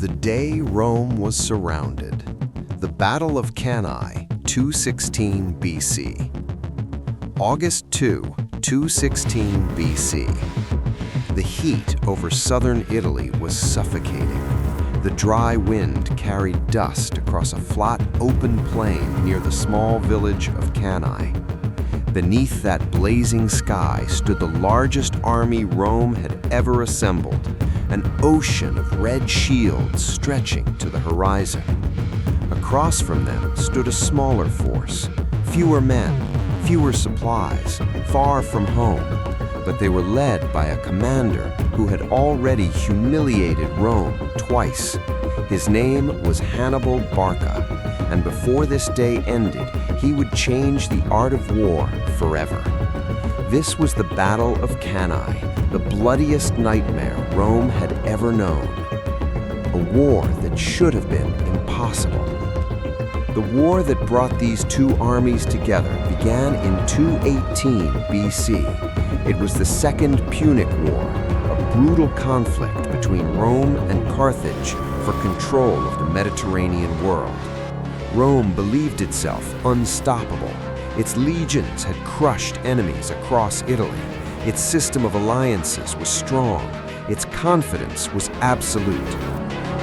The day Rome was surrounded. The Battle of Cannae, 216 BC. August 2, 216 BC. The heat over southern Italy was suffocating. The dry wind carried dust across a flat, open plain near the small village of Cannae. Beneath that blazing sky stood the largest army Rome had ever assembled, an ocean of red shields stretching to the horizon. Across from them stood a smaller force, fewer men, fewer supplies, far from home, but they were led by a commander who had already humiliated Rome twice. His name was Hannibal Barca, and before this day ended, he would change the art of war forever. This was the Battle of Cannae, the bloodiest nightmare Rome had ever known. A war that should have been impossible. The war that brought these two armies together began in 218 BC. It was the Second Punic War, a brutal conflict between Rome and Carthage for control of the Mediterranean world. Rome believed itself unstoppable. Its legions had crushed enemies across Italy. Its system of alliances was strong. Its confidence was absolute.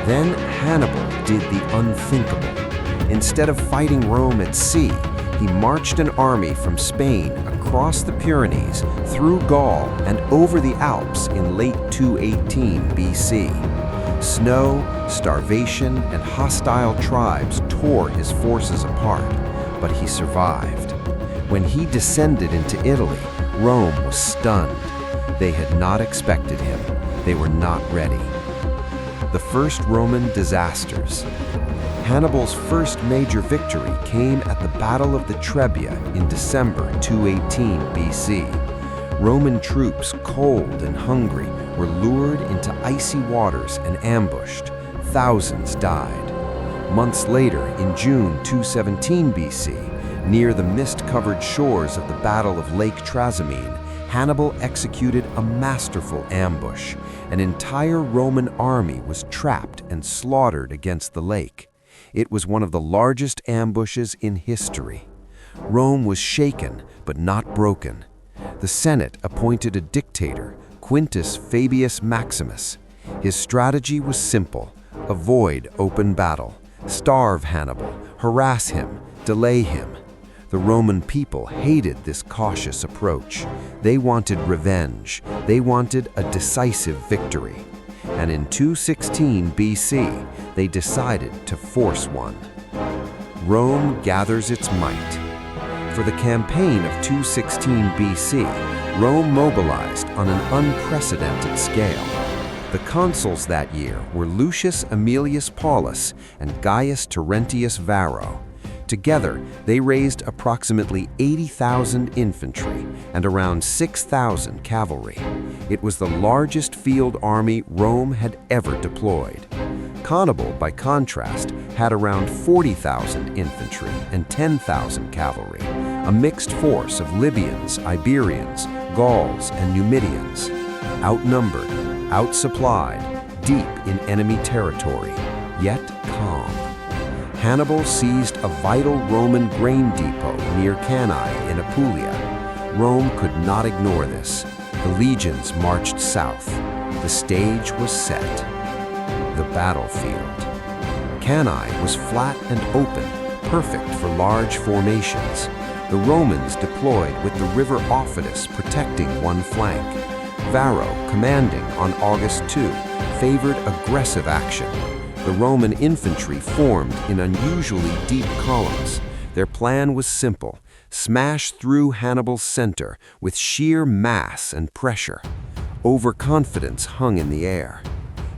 Then Hannibal did the unthinkable. Instead of fighting Rome at sea, he marched an army from Spain across the Pyrenees, through Gaul, and over the Alps in late 218 BC. Snow, starvation, and hostile tribes tore his forces apart, but he survived. When he descended into Italy, Rome was stunned. They had not expected him. They were not ready. The first Roman disasters. Hannibal's first major victory came at the Battle of the Trebia in December 218 BC. Roman troops, cold and hungry, were lured into icy waters and ambushed. Thousands died. Months later, in June 217 BC, near the mist-covered shores of the Battle of Lake Trasimene, Hannibal executed a masterful ambush. An entire Roman army was trapped and slaughtered against the lake. It was one of the largest ambushes in history. Rome was shaken, but not broken. The Senate appointed a dictator, Quintus Fabius Maximus. His strategy was simple: avoid open battle, starve Hannibal, harass him, delay him. The Roman people hated this cautious approach. They wanted revenge. They wanted a decisive victory. And in 216 BC, they decided to force one. Rome gathers its might. For the campaign of 216 BC, Rome mobilized on an unprecedented scale. The consuls that year were Lucius Aemilius Paulus and Gaius Terentius Varro. Together, they raised approximately 80,000 infantry and around 6,000 cavalry. It was the largest field army Rome had ever deployed. Hannibal, by contrast, had around 40,000 infantry and 10,000 cavalry, a mixed force of Libyans, Iberians, Gauls, and Numidians. Outnumbered, outsupplied, deep in enemy territory, yet calm. Hannibal seized a vital Roman grain depot near Cannae in Apulia. Rome could not ignore this. The legions marched south. The stage was set. The battlefield. Cannae was flat and open, perfect for large formations. The Romans deployed with the river Aufidus protecting one flank. Varro, commanding on August 2, favored aggressive action. The Roman infantry formed in unusually deep columns. Their plan was simple: smash through Hannibal's center with sheer mass and pressure. Overconfidence hung in the air.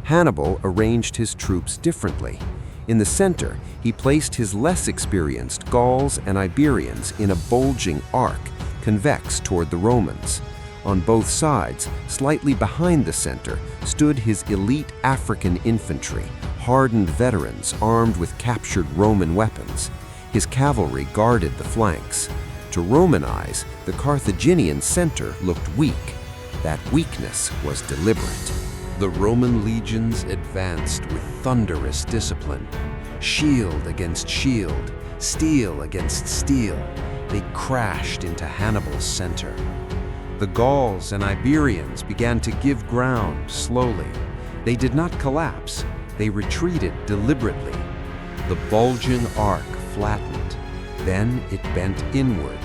Hannibal arranged his troops differently. In the center, he placed his less experienced Gauls and Iberians in a bulging arc, convex toward the Romans. On both sides, slightly behind the center, stood his elite African infantry, hardened veterans armed with captured Roman weapons. His cavalry guarded the flanks. To Roman eyes, the Carthaginian center looked weak. That weakness was deliberate. The Roman legions advanced with thunderous discipline. Shield against shield, steel against steel, they crashed into Hannibal's center. The Gauls and Iberians began to give ground slowly. They did not collapse, they retreated deliberately. The bulging arc flattened, then it bent inward.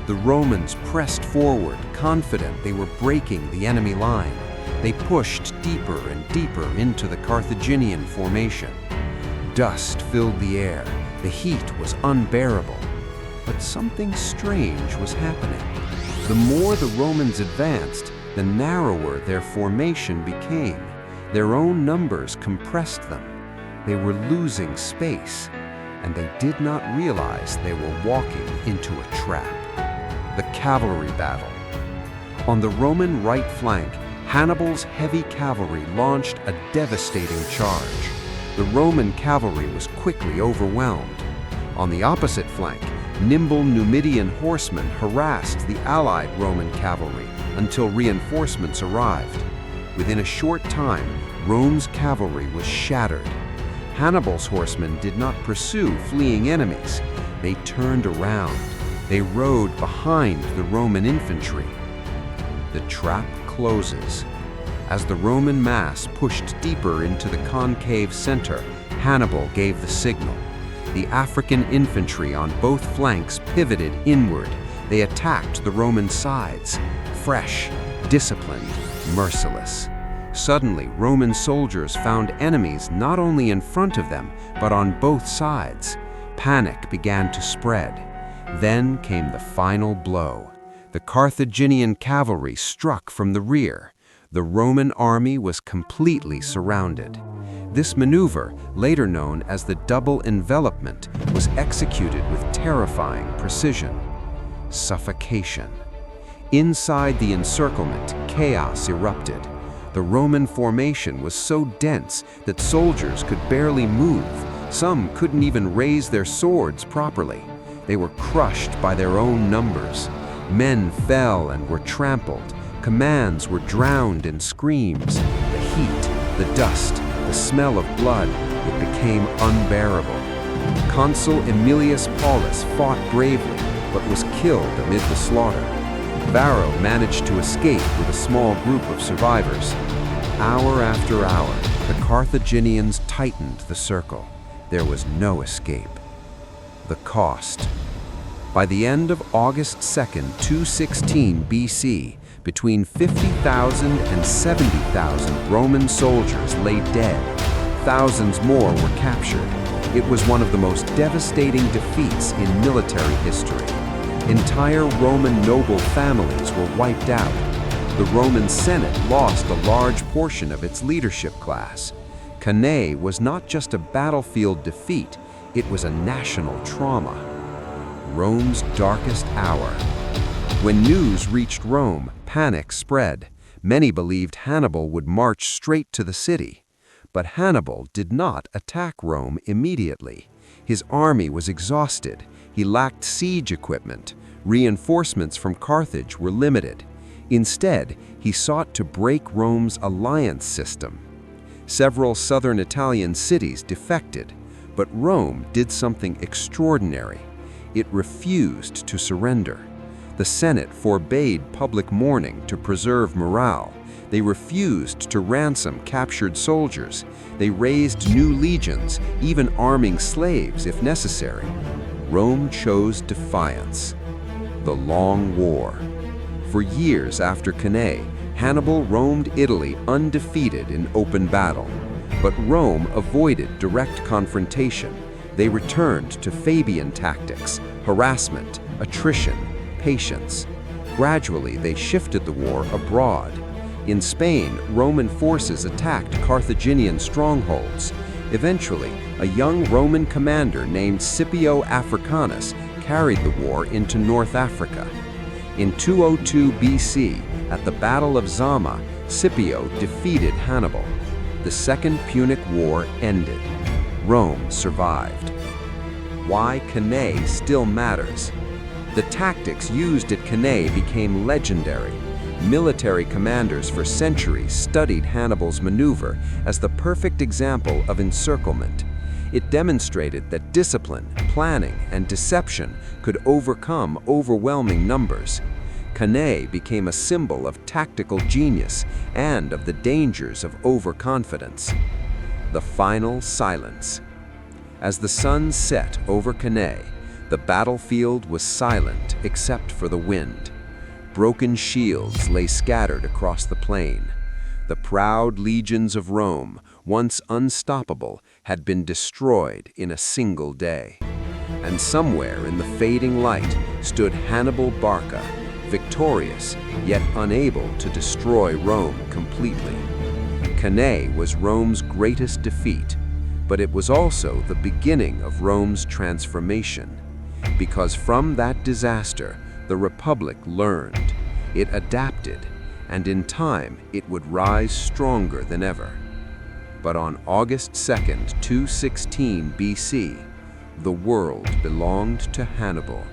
The Romans pressed forward, confident they were breaking the enemy line. They pushed deeper and deeper into the Carthaginian formation. Dust filled the air, the heat was unbearable. But something strange was happening. The more the Romans advanced, the narrower their formation became. Their own numbers compressed them. They were losing space, and they did not realize they were walking into a trap. The cavalry battle. On the Roman right flank, Hannibal's heavy cavalry launched a devastating charge. The Roman cavalry was quickly overwhelmed. On the opposite flank, nimble Numidian horsemen harassed the allied Roman cavalry until reinforcements arrived. Within a short time, Rome's cavalry was shattered. Hannibal's horsemen did not pursue fleeing enemies. They turned around. They rode behind the Roman infantry. The trap closes. As the Roman mass pushed deeper into the concave center, Hannibal gave the signal. The African infantry on both flanks pivoted inward. They attacked the Roman sides, fresh, disciplined, merciless. Suddenly, Roman soldiers found enemies not only in front of them, but on both sides. Panic began to spread. Then came the final blow. The Carthaginian cavalry struck from the rear. The Roman army was completely surrounded. This maneuver, later known as the double envelopment, was executed with terrifying precision. Suffocation. Inside the encirclement, chaos erupted. The Roman formation was so dense that soldiers could barely move. Some couldn't even raise their swords properly. They were crushed by their own numbers. Men fell and were trampled. Commands were drowned in screams. The heat, the dust, the smell of blood, it became unbearable. Consul Aemilius Paulus fought bravely, but was killed amid the slaughter. Varro managed to escape with a small group of survivors. Hour after hour, the Carthaginians tightened the circle. There was no escape. The cost. By the end of August 2nd, 216 BC, between 50,000 and 70,000 Roman soldiers lay dead. Thousands more were captured. It was one of the most devastating defeats in military history. Entire Roman noble families were wiped out. The Roman Senate lost a large portion of its leadership class. Cannae was not just a battlefield defeat, it was a national trauma. Rome's darkest hour. When news reached Rome, panic spread. Many believed Hannibal would march straight to the city. But Hannibal did not attack Rome immediately. His army was exhausted. He lacked siege equipment. Reinforcements from Carthage were limited. Instead, he sought to break Rome's alliance system. Several southern Italian cities defected, but Rome did something extraordinary. It refused to surrender. The Senate forbade public mourning to preserve morale. They refused to ransom captured soldiers. They raised new legions, even arming slaves if necessary. Rome chose defiance. The Long War. For years after Cannae, Hannibal roamed Italy undefeated in open battle. But Rome avoided direct confrontation. They returned to Fabian tactics, harassment, attrition, patience. Gradually, they shifted the war abroad. In Spain, Roman forces attacked Carthaginian strongholds. Eventually, a young Roman commander named Scipio Africanus carried the war into North Africa. In 202 BC, at the Battle of Zama, Scipio defeated Hannibal. The Second Punic War ended. Rome survived. Why Cannae still matters. The tactics used at Cannae became legendary. Military commanders for centuries studied Hannibal's maneuver as the perfect example of encirclement. It demonstrated that discipline, planning, and deception could overcome overwhelming numbers. Cannae became a symbol of tactical genius and of the dangers of overconfidence. The final silence. As the sun set over Cannae, the battlefield was silent except for the wind. Broken shields lay scattered across the plain. The proud legions of Rome, once unstoppable, had been destroyed in a single day. And somewhere in the fading light stood Hannibal Barca, victorious, yet unable to destroy Rome completely. Cannae was Rome's greatest defeat, but it was also the beginning of Rome's transformation. Because from that disaster, the Republic learned, it adapted, and in time it would rise stronger than ever. But on August 2nd, 216 BC, the world belonged to Hannibal.